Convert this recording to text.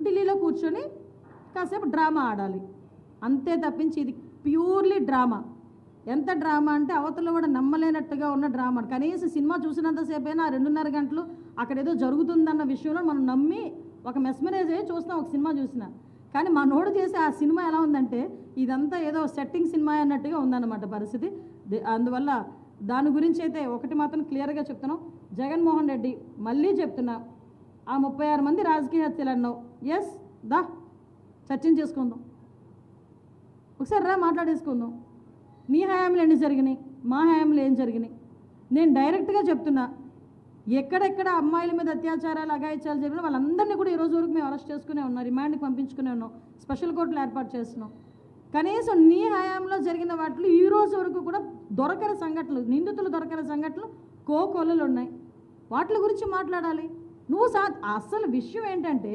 ఢిల్లీలో కూర్చొని కాసేపు డ్రామా ఆడాలి, అంతే తప్పించి ఇది ప్యూర్లీ డ్రామా. ఎంత డ్రామా అంటే అవతల కూడా నమ్మలేనట్టుగా ఉన్న డ్రామా. కనీసం సినిమా చూసినంతసేపు అయినా 2.5 గంటలు అక్కడ ఏదో జరుగుతుందన్న విషయంలో మనం నమ్మి ఒక మెస్మరైజ్ అయ్యి చూస్తాం ఒక సినిమా చూసిన. కానీ మా నోడు చేసే ఆ సినిమా ఎలా ఉందంటే ఇదంతా ఏదో సెట్టింగ్ సినిమా అన్నట్టుగా ఉందన్నమాట పరిస్థితి. అందువల్ల దాని గురించి అయితే ఒకటి మాత్రం క్లియర్గా చెప్తున్నాం, జగన్మోహన్ రెడ్డి మళ్ళీ చెప్తున్నా, ఆ 36 మంది రాజకీయ హత్యలు అన్నావు, ఎస్ దా చర్చించేసుకుందాం, ఒకసారి రా మాట్లాడేసుకుందాం. నీ హయాంలో ఎన్ని జరిగినాయి, మా హయాంలో ఏం జరిగినాయి. నేను డైరెక్ట్గా చెప్తున్నా, ఎక్కడెక్కడ అమ్మాయిల మీద అత్యాచారాలు అఘాయిత్యాలు జరిగిన వాళ్ళందరినీ కూడా ఈరోజు వరకు మేము అరెస్ట్ చేసుకునే ఉన్నాం, రిమాండ్కి పంపించుకునే ఉన్నాం, స్పెషల్ కోర్టులు ఏర్పాటు చేస్తున్నాం. కనీసం నీ హయాంలో జరిగిన వాటిలో ఈ రోజు వరకు కూడా దొరకని సంఘటనలు, నిందితులు దొరకని సంఘటనలు కోకొల్లలు ఉన్నాయి. వాటి గురించి మాట్లాడాలి. నువ్వు అసలు విషయం ఏంటంటే